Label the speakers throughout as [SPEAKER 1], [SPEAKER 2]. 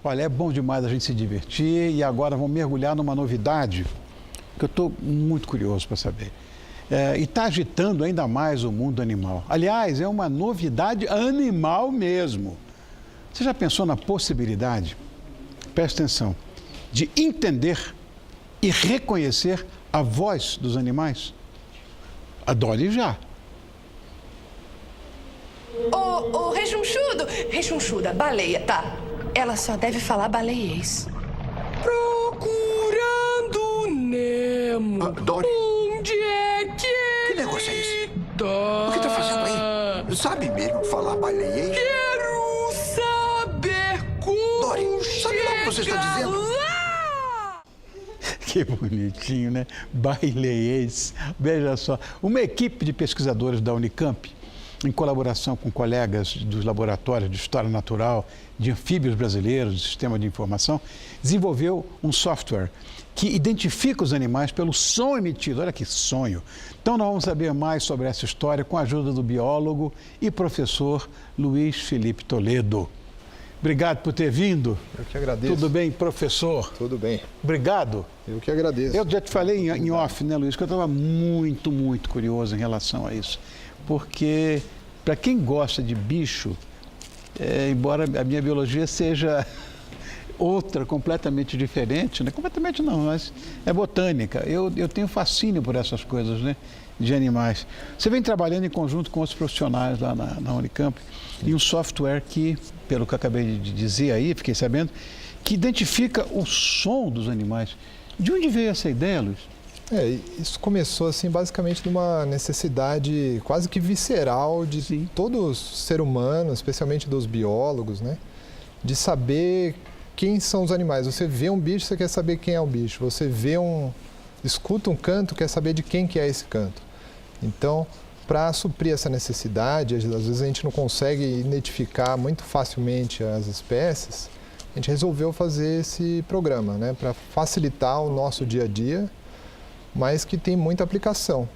[SPEAKER 1] Olha, é bom demais a gente se divertir e agora vamos mergulhar numa novidade que eu estou muito curioso para saber. E está agitando ainda mais o mundo animal. Aliás, é uma novidade animal mesmo. Você já pensou na possibilidade, presta atenção, de entender e reconhecer a voz dos animais? Adore já.
[SPEAKER 2] Ô, rechonchuda, baleia, tá? Ela só deve falar baleiês. Procurando Nemo.
[SPEAKER 3] Dory.
[SPEAKER 2] Onde é que
[SPEAKER 3] negócio é esse?
[SPEAKER 2] tá?
[SPEAKER 3] O que tá fazendo aí? Sabe mesmo falar baleiês?
[SPEAKER 2] Quero saber como
[SPEAKER 3] Dory, sabe lá o que você está dizendo?
[SPEAKER 2] lá.
[SPEAKER 1] Que bonitinho, né? Baleiês. Veja só, uma equipe de pesquisadores da Unicamp, em colaboração com colegas dos laboratórios de História Natural, de anfíbios brasileiros, do Sistema de Informação, desenvolveu um software que identifica os animais pelo som emitido. Olha que sonho! Então nós vamos saber mais sobre essa história com a ajuda do biólogo e professor Luiz Felipe Toledo. Obrigado por ter vindo.
[SPEAKER 4] Eu que agradeço.
[SPEAKER 1] Tudo bem, professor?
[SPEAKER 4] Tudo bem.
[SPEAKER 1] Obrigado.
[SPEAKER 4] Eu que agradeço.
[SPEAKER 1] Eu já te falei em off, né, Luiz, que eu estava muito curioso em relação a isso. Porque, para quem gosta de bicho, embora a minha biologia seja outra, completamente diferente, né? Completamente não, mas é botânica. Eu tenho fascínio por essas coisas, né? De animais. Você vem trabalhando em conjunto com outros profissionais lá na Unicamp e um software que, pelo que eu acabei de dizer aí, fiquei sabendo, que identifica o som dos animais. De onde veio essa ideia, Luiz?
[SPEAKER 4] Isso começou assim basicamente numa necessidade quase que visceral de
[SPEAKER 1] Sim.
[SPEAKER 4] todo ser humano, especialmente dos biólogos, né? De saber quem são os animais. Você vê um bicho, você quer saber quem é o bicho. Você escuta um canto, quer saber de quem que é esse canto. Então, para suprir essa necessidade, às vezes a gente não consegue identificar muito facilmente as espécies, a gente resolveu fazer esse programa, né? Para facilitar o nosso dia a dia, mas que tem muita aplicação.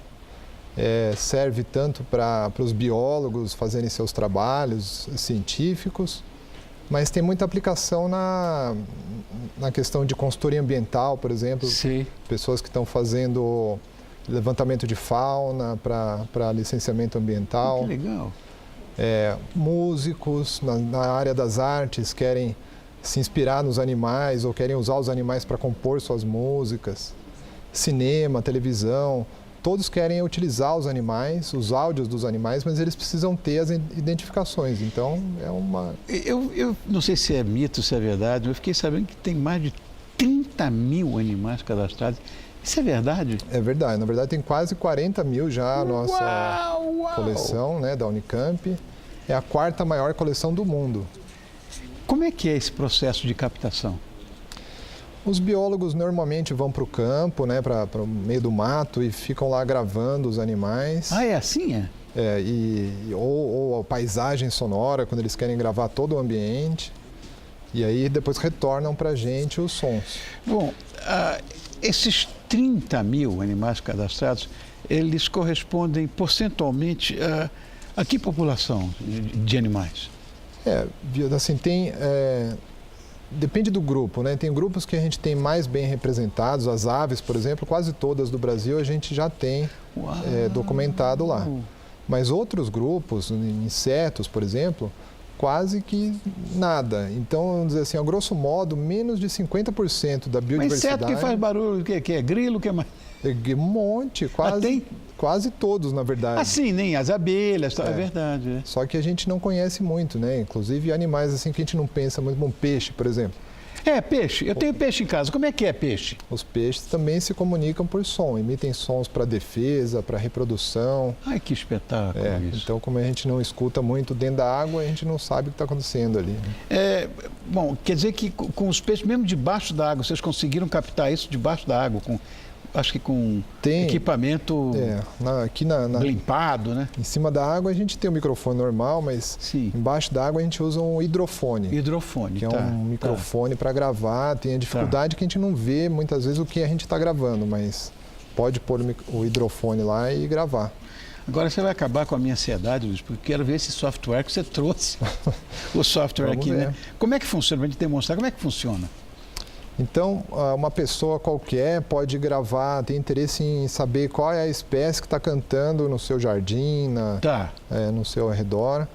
[SPEAKER 4] Serve tanto para os biólogos fazerem seus trabalhos científicos, mas tem muita aplicação na questão de consultoria ambiental, por exemplo.
[SPEAKER 1] Sim.
[SPEAKER 4] Pessoas que estão fazendo levantamento de fauna para licenciamento ambiental.
[SPEAKER 1] Que legal.
[SPEAKER 4] Músicos na área das artes querem se inspirar nos animais ou querem usar os animais para compor suas músicas. Cinema, televisão, todos querem utilizar os animais, os áudios dos animais, mas eles precisam ter as identificações. Então, é uma...
[SPEAKER 1] Eu não sei se é mito, se é verdade, mas eu fiquei sabendo que tem mais de 30 mil animais cadastrados. Isso é verdade?
[SPEAKER 4] É verdade. Na verdade, tem quase 40 mil já a nossa coleção, né, da Unicamp. É a quarta maior coleção do mundo.
[SPEAKER 1] Como é que é esse processo de captação?
[SPEAKER 4] Os biólogos normalmente vão para o campo, né, para o meio do mato e ficam lá gravando os animais.
[SPEAKER 1] Ah, é assim, é?
[SPEAKER 4] Ou a paisagem sonora, quando eles querem gravar todo o ambiente. E aí depois retornam para a gente os sons.
[SPEAKER 1] Bom, esses 30 mil animais cadastrados, eles correspondem percentualmente a que população de animais?
[SPEAKER 4] Assim, depende do grupo, né? Tem grupos que a gente tem mais bem representados, as aves, por exemplo, quase todas do Brasil a gente já tem documentado lá. Mas outros grupos, insetos, por exemplo, quase que nada. Então, vamos dizer assim, a grosso modo, menos de 50% da biodiversidade...
[SPEAKER 1] Mas inseto que faz barulho, o que é? Grilo, o que é mais?
[SPEAKER 4] Um monte, quase todos, na verdade.
[SPEAKER 1] Assim, nem as abelhas, é verdade. É.
[SPEAKER 4] Só que a gente não conhece muito, né? Inclusive animais assim que a gente não pensa muito, como peixe, por exemplo.
[SPEAKER 1] Peixe. Eu tenho peixe em casa. Como é que é peixe?
[SPEAKER 4] Os peixes também se comunicam por som, emitem sons para defesa, para reprodução.
[SPEAKER 1] Ai, que espetáculo isso.
[SPEAKER 4] Então, como a gente não escuta muito dentro da água, a gente não sabe o que está acontecendo ali.
[SPEAKER 1] Bom, quer dizer que com os peixes, mesmo debaixo da água, vocês conseguiram captar isso debaixo da água, acho que com equipamento limpado, né?
[SPEAKER 4] Em cima da água a gente tem um microfone normal, mas embaixo da água a gente usa um hidrofone.
[SPEAKER 1] Hidrofone,
[SPEAKER 4] que é um microfone para gravar. Tem a dificuldade que a gente não vê muitas vezes o que a gente está gravando, mas pode pôr o hidrofone lá e gravar.
[SPEAKER 1] Agora você vai acabar com a minha ansiedade, Luiz, porque eu quero ver esse software que você trouxe. O software
[SPEAKER 4] Vamos
[SPEAKER 1] aqui,
[SPEAKER 4] ver.
[SPEAKER 1] né? Como é que funciona? Para a gente demonstrar como é que funciona.
[SPEAKER 4] Então, uma pessoa qualquer pode gravar, tem interesse em saber qual é a espécie que está cantando no seu jardim,
[SPEAKER 1] Tá.
[SPEAKER 4] no seu arredor.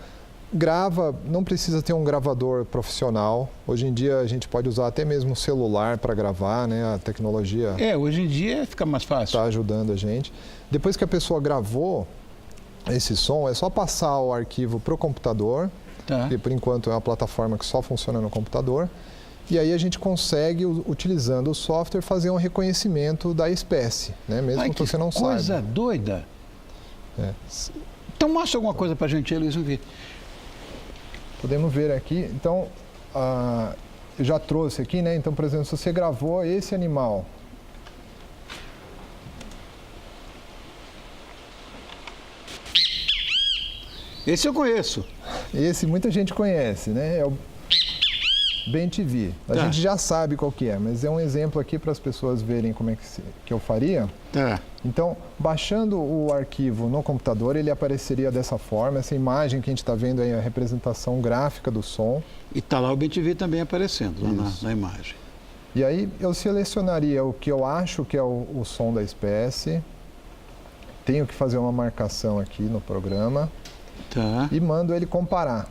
[SPEAKER 4] Grava, não precisa ter um gravador profissional. Hoje em dia a gente pode usar até mesmo o celular para gravar, né? A tecnologia
[SPEAKER 1] Hoje em dia fica mais fácil.
[SPEAKER 4] está ajudando a gente. Depois que a pessoa gravou esse som, é só passar o arquivo para o computador,
[SPEAKER 1] Tá.
[SPEAKER 4] que por enquanto é uma plataforma que só funciona no computador. E aí a gente consegue, utilizando o software, fazer um reconhecimento da espécie, né? Mesmo
[SPEAKER 1] Ai,
[SPEAKER 4] que você não
[SPEAKER 1] coisa
[SPEAKER 4] saiba.
[SPEAKER 1] doida.
[SPEAKER 4] É.
[SPEAKER 1] Então mostra alguma coisa para a gente aí, Luiz, vamos ver.
[SPEAKER 4] Podemos ver aqui. Então, eu já trouxe aqui, né? Então, por exemplo, se você gravou esse animal.
[SPEAKER 1] Esse eu conheço.
[SPEAKER 4] Esse muita gente conhece, né? É o BenTV. A
[SPEAKER 1] Tá.
[SPEAKER 4] gente já sabe qual que é, mas é um exemplo aqui para as pessoas verem como é que eu faria.
[SPEAKER 1] Tá.
[SPEAKER 4] Então, baixando o arquivo no computador, ele apareceria dessa forma. Essa imagem que a gente está vendo aí é a representação gráfica do som.
[SPEAKER 1] E tá lá o BenTV também aparecendo, lá na imagem.
[SPEAKER 4] E aí eu selecionaria o que eu acho que é o som da espécie. Tenho que fazer uma marcação aqui no programa
[SPEAKER 1] Tá.
[SPEAKER 4] e mando ele comparar.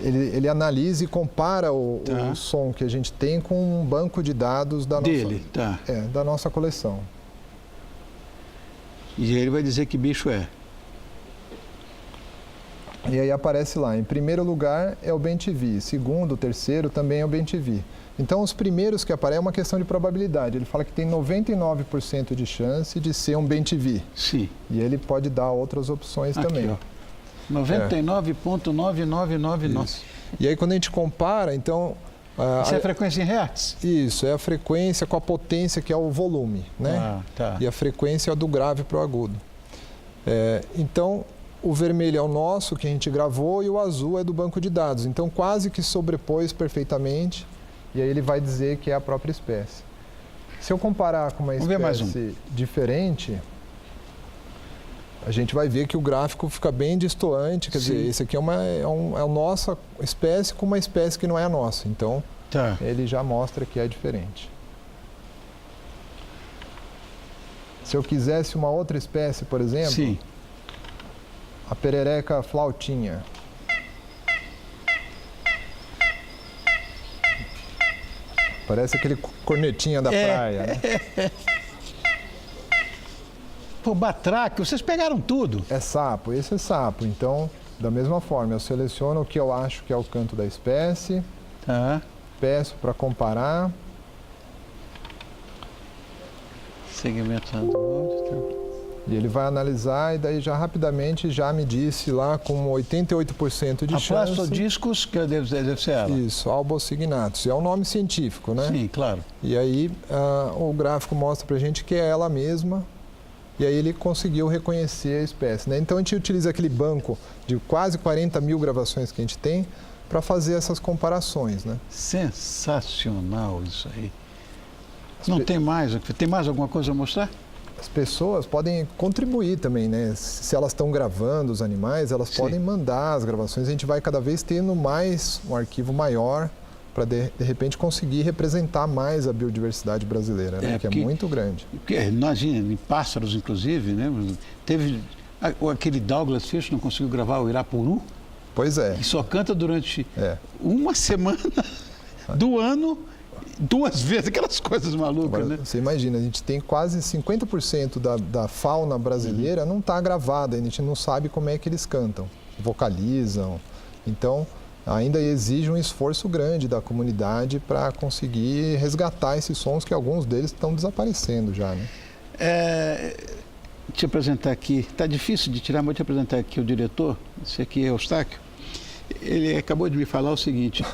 [SPEAKER 4] Ele analisa e compara o som que a gente tem com um banco de dados da da nossa coleção.
[SPEAKER 1] E ele vai dizer que bicho é.
[SPEAKER 4] E aí aparece lá, em primeiro lugar é o BenTV, segundo, terceiro também é o BenTV. Então os primeiros que aparecem é uma questão de probabilidade. Ele fala que tem 99% de chance de ser um BenTV.
[SPEAKER 1] Sim.
[SPEAKER 4] E ele pode dar outras opções
[SPEAKER 1] Aqui,
[SPEAKER 4] também.
[SPEAKER 1] ó. 99,9999.
[SPEAKER 4] E aí quando a gente compara, então...
[SPEAKER 1] Isso é a frequência em hertz?
[SPEAKER 4] Isso, é a frequência com a potência, que é o volume, né?
[SPEAKER 1] Ah, tá.
[SPEAKER 4] E a frequência é do grave para o agudo. Então, o vermelho é o nosso, que a gente gravou, e o azul é do banco de dados. Então, quase que sobrepôs perfeitamente, e aí ele vai dizer que é a própria espécie. Se eu comparar com uma espécie diferente, a gente vai ver que o gráfico fica bem destoante. Quer dizer, esse aqui é a nossa espécie com uma espécie que não é a nossa. Então, ele já mostra que é diferente. Se eu quisesse uma outra espécie, por exemplo, a perereca flautinha. Parece aquele cornetinha da praia, né?
[SPEAKER 1] Pô, batraque, vocês pegaram tudo.
[SPEAKER 4] É sapo, esse é sapo. Então, da mesma forma, eu seleciono o que eu acho que é o canto da espécie, peço para comparar.
[SPEAKER 1] Segmentador.
[SPEAKER 4] E ele vai analisar e daí já rapidamente já me disse lá com 88% de chance.
[SPEAKER 1] Aplastodiscos, que deve ser ela.
[SPEAKER 4] Isso, albocignatus. É um nome científico, né?
[SPEAKER 1] Sim, claro.
[SPEAKER 4] E aí o gráfico mostra pra gente que é ela mesma. E aí ele conseguiu reconhecer a espécie, né? Então a gente utiliza aquele banco de quase 40 mil gravações que a gente tem para fazer essas comparações, né?
[SPEAKER 1] Sensacional isso aí. Não tem mais? Tem mais alguma coisa a mostrar?
[SPEAKER 4] As pessoas podem contribuir também, né? Se elas estão gravando os animais, elas podem mandar as gravações. A gente vai cada vez tendo mais um arquivo maior para de repente conseguir representar mais a biodiversidade brasileira, né? Que é muito grande.
[SPEAKER 1] Imagina, em pássaros, inclusive, né? Teve aquele Douglas Fish não conseguiu gravar o Irapuru.
[SPEAKER 4] Pois é.
[SPEAKER 1] Que só canta durante uma semana do ano, 2 vezes, aquelas coisas malucas,
[SPEAKER 4] agora,
[SPEAKER 1] né?
[SPEAKER 4] Você imagina, a gente tem quase 50% da fauna brasileira não está gravada, a gente não sabe como é que eles cantam, vocalizam. Então, ainda exige um esforço grande da comunidade para conseguir resgatar esses sons, que alguns deles estão desaparecendo já, né?
[SPEAKER 1] Te apresentar aqui, está difícil de tirar, mas vou te apresentar aqui o diretor, esse aqui é Eustáquio. Ele acabou de me falar o seguinte,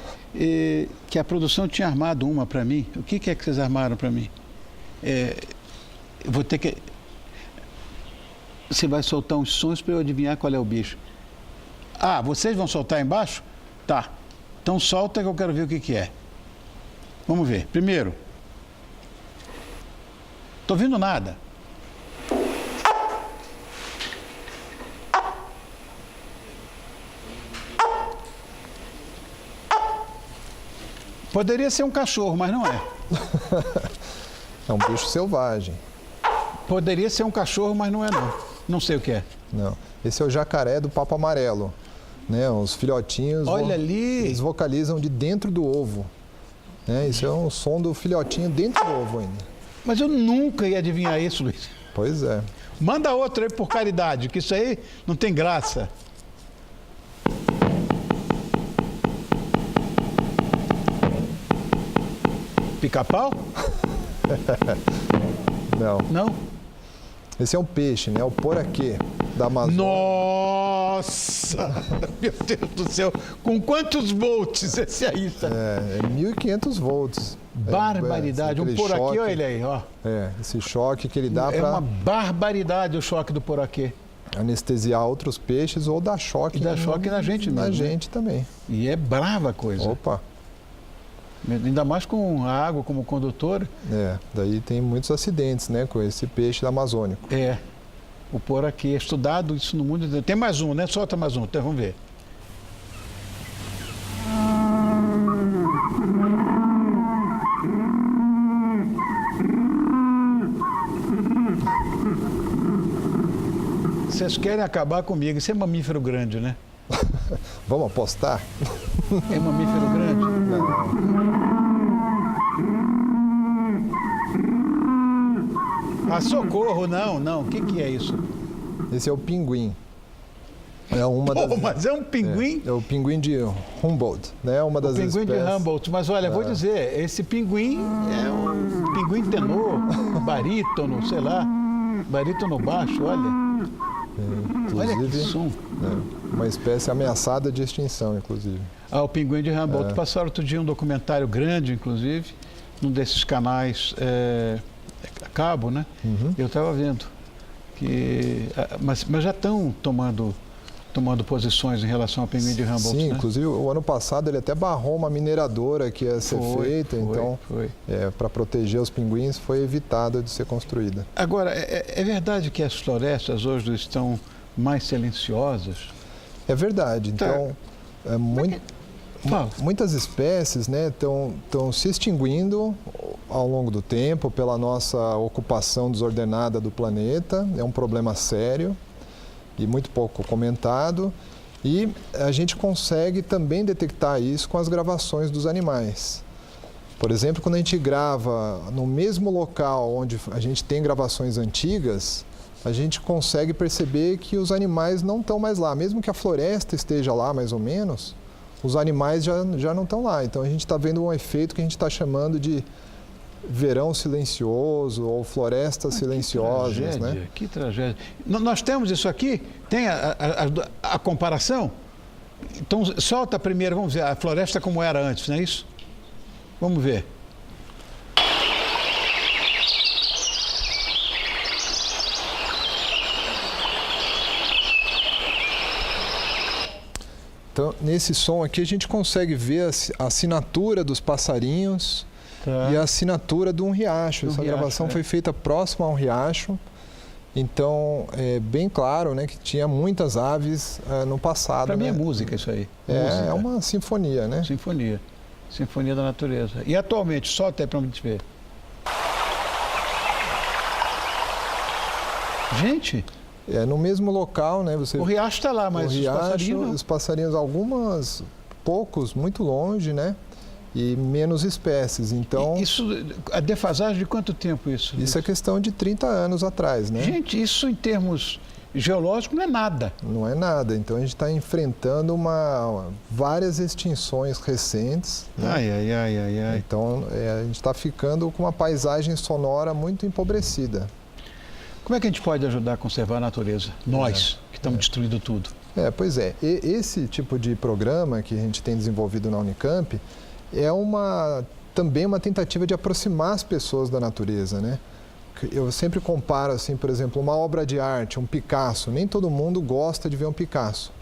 [SPEAKER 1] que a produção tinha armado uma para mim. O que é que vocês armaram para mim? Eu vou ter que... Você vai soltar uns sons para eu adivinhar qual é o bicho. Ah, vocês vão soltar embaixo? Tá. Então solta que eu quero ver o que é. Vamos ver. Primeiro, estou vendo nada. Poderia ser um cachorro, mas não é.
[SPEAKER 4] É um bicho selvagem.
[SPEAKER 1] Poderia ser um cachorro, mas não é não. Não sei o que é.
[SPEAKER 4] Não. Esse é o jacaré do papo amarelo. Né? Os filhotinhos
[SPEAKER 1] Olha ali.
[SPEAKER 4] Eles vocalizam de dentro do ovo. Né? Isso é um som do filhotinho dentro do ovo ainda.
[SPEAKER 1] Mas eu nunca ia adivinhar isso, Luiz.
[SPEAKER 4] Pois é.
[SPEAKER 1] Manda outro aí por caridade, que isso aí não tem graça. Pica-pau?
[SPEAKER 4] Não.
[SPEAKER 1] Não?
[SPEAKER 4] Esse é um peixe, né? O poraquê da Amazônia.
[SPEAKER 1] Nossa! Meu Deus do céu! Com quantos volts esse aí está?
[SPEAKER 4] É 1.500 volts.
[SPEAKER 1] Barbaridade. Um poraquê,
[SPEAKER 4] choque,
[SPEAKER 1] olha ele aí, ó.
[SPEAKER 4] Esse choque que ele dá
[SPEAKER 1] É uma
[SPEAKER 4] para
[SPEAKER 1] barbaridade o choque do poraquê.
[SPEAKER 4] anestesiar outros peixes ou dar choque.
[SPEAKER 1] E dá choque na gente mesmo.
[SPEAKER 4] Na
[SPEAKER 1] né?
[SPEAKER 4] gente também.
[SPEAKER 1] E é brava a coisa.
[SPEAKER 4] Opa!
[SPEAKER 1] Ainda mais com a água como condutor.
[SPEAKER 4] Daí tem muitos acidentes, né, com esse peixe amazônico.
[SPEAKER 1] É. O poraquê é estudado isso no mundo inteiro. Tem mais um, né? Solta mais um, então vamos ver. Vocês querem acabar comigo. Isso é mamífero grande, né?
[SPEAKER 4] Vamos apostar?
[SPEAKER 1] É mamífero grande? Ah, socorro, não. O que é isso?
[SPEAKER 4] Esse é o pinguim. É uma das...
[SPEAKER 1] mas é um pinguim?
[SPEAKER 4] É o pinguim de Humboldt, né? Uma das
[SPEAKER 1] Pinguim
[SPEAKER 4] espécies...
[SPEAKER 1] de Humboldt. Mas olha, vou dizer, esse pinguim é um pinguim tenor, barítono, sei lá. Barítono baixo, olha. Olha que
[SPEAKER 4] Inclusive,
[SPEAKER 1] som.
[SPEAKER 4] uma espécie ameaçada de extinção, inclusive.
[SPEAKER 1] Ah, o pinguim de Humboldt. Passaram outro dia um documentário grande, inclusive, num desses canais a cabo, né? Eu estava vendo. Mas já estão tomando posições em relação ao pinguim de Humboldt,
[SPEAKER 4] Sim,
[SPEAKER 1] né?
[SPEAKER 4] inclusive o ano passado ele até barrou uma mineradora que ia ser feita, então para proteger os pinguins foi evitado de ser construída.
[SPEAKER 1] Agora, é verdade que as florestas hoje estão mais silenciosas?
[SPEAKER 4] É verdade, então muitas espécies, né, estão se extinguindo ao longo do tempo pela nossa ocupação desordenada do planeta, é um problema sério e muito pouco comentado, e a gente consegue também detectar isso com as gravações dos animais. Por exemplo, quando a gente grava no mesmo local onde a gente tem gravações antigas, a gente consegue perceber que os animais não estão mais lá. Mesmo que a floresta esteja lá, mais ou menos, os animais já não estão lá. Então a gente está vendo um efeito que a gente está chamando de verão silencioso ou florestas silenciosas, né?
[SPEAKER 1] Que tragédia. Nós temos isso aqui? Tem a comparação? Então, solta primeiro, vamos ver, a floresta como era antes, não é isso? Vamos ver.
[SPEAKER 4] Então, nesse som aqui a gente consegue ver a assinatura dos passarinhos e a assinatura de um riacho. Essa gravação foi feita próximo a um riacho. Então, é bem claro, né, que tinha muitas aves no passado.
[SPEAKER 1] Para mim é
[SPEAKER 4] né?
[SPEAKER 1] música isso aí.
[SPEAKER 4] É uma sinfonia, né?
[SPEAKER 1] Sinfonia. Sinfonia da natureza. E atualmente, só até para a gente ver. Gente...
[SPEAKER 4] no mesmo local, né?
[SPEAKER 1] O riacho está lá, mas
[SPEAKER 4] os passarinhos, poucos, muito longe, né? E menos espécies, então...
[SPEAKER 1] A defasagem de quanto tempo isso?
[SPEAKER 4] Isso é questão de 30 anos atrás, né?
[SPEAKER 1] Gente, isso em termos geológicos não é nada.
[SPEAKER 4] Não é nada, então a gente está enfrentando várias extinções recentes. Né?
[SPEAKER 1] Ai.
[SPEAKER 4] Então a gente está ficando com uma paisagem sonora muito empobrecida.
[SPEAKER 1] Como é que a gente pode ajudar a conservar a natureza? Nós, que estamos destruindo tudo.
[SPEAKER 4] Pois é. Esse tipo de programa que a gente tem desenvolvido na Unicamp é também uma tentativa de aproximar as pessoas da natureza, né? Eu sempre comparo, assim, por exemplo, uma obra de arte, um Picasso. Nem todo mundo gosta de ver um Picasso.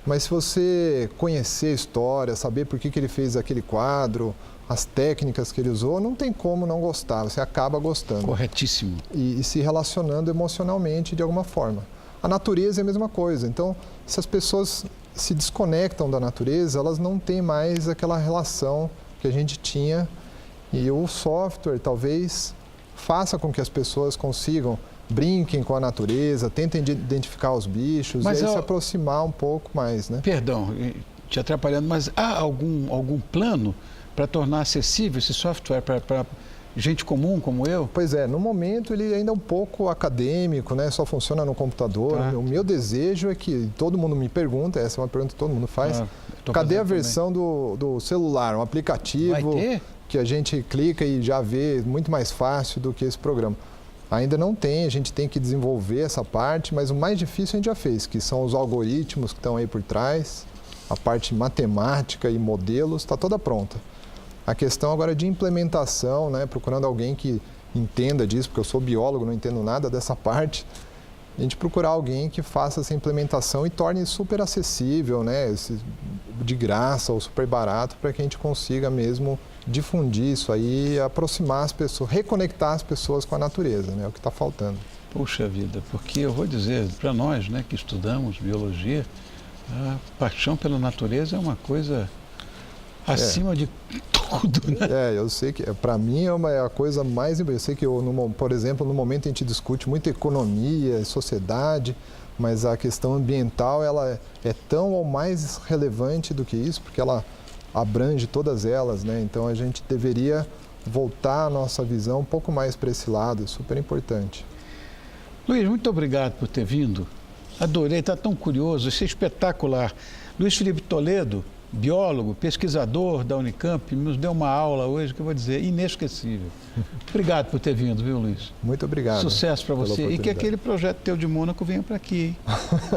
[SPEAKER 4] Mas se você conhecer a história, saber por que ele fez aquele quadro, as técnicas que ele usou, não tem como não gostar, você acaba gostando.
[SPEAKER 1] Corretíssimo.
[SPEAKER 4] E se relacionando emocionalmente de alguma forma. A natureza é a mesma coisa, então se as pessoas se desconectam da natureza, elas não têm mais aquela relação que a gente tinha, e o software talvez faça com que as pessoas consigam, brinquem com a natureza, tentem identificar os bichos,
[SPEAKER 1] Mas
[SPEAKER 4] e aí se aproximar um pouco mais, né?
[SPEAKER 1] Perdão, te atrapalhando, mas há algum plano para tornar acessível esse software para gente comum como eu?
[SPEAKER 4] Pois é, no momento ele ainda é um pouco acadêmico, né? Só funciona no computador.
[SPEAKER 1] Tá.
[SPEAKER 4] O meu desejo é que todo mundo me pergunta, essa é uma pergunta que todo mundo faz, cadê a versão do celular, um aplicativo que a gente clica e já vê muito mais fácil do que esse programa? Ainda não tem, a gente tem que desenvolver essa parte, mas o mais difícil a gente já fez, que são os algoritmos que estão aí por trás, a parte matemática e modelos, está toda pronta. A questão agora de implementação, né, procurando alguém que entenda disso, porque eu sou biólogo, não entendo nada dessa parte, a gente procurar alguém que faça essa implementação e torne super acessível, né, de graça ou super barato, para que a gente consiga mesmo difundir isso aí, aproximar as pessoas, reconectar as pessoas com a natureza, né, é o que está faltando.
[SPEAKER 1] Puxa vida, porque eu vou dizer, para nós, né, que estudamos biologia, a paixão pela natureza é uma coisa acima de tudo, né?
[SPEAKER 4] Eu sei que para mim é a coisa mais... Eu sei que, por exemplo, no momento a gente discute muito economia, sociedade, mas a questão ambiental ela é tão ou mais relevante do que isso, porque ela abrange todas elas, né? Então a gente deveria voltar a nossa visão um pouco mais para esse lado, é super importante.
[SPEAKER 1] Luiz, muito obrigado por ter vindo. Adorei, está tão curioso, isso é espetacular. Luiz Felipe Toledo, biólogo, pesquisador da Unicamp, nos deu uma aula hoje que eu vou dizer inesquecível. Obrigado por ter vindo, viu, Luiz?
[SPEAKER 4] Muito obrigado.
[SPEAKER 1] Sucesso para você e que aquele projeto teu de Mônaco venha para aqui, hein?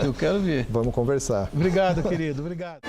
[SPEAKER 1] Eu quero ver.
[SPEAKER 4] Vamos conversar.
[SPEAKER 1] Obrigado, querido. Obrigado.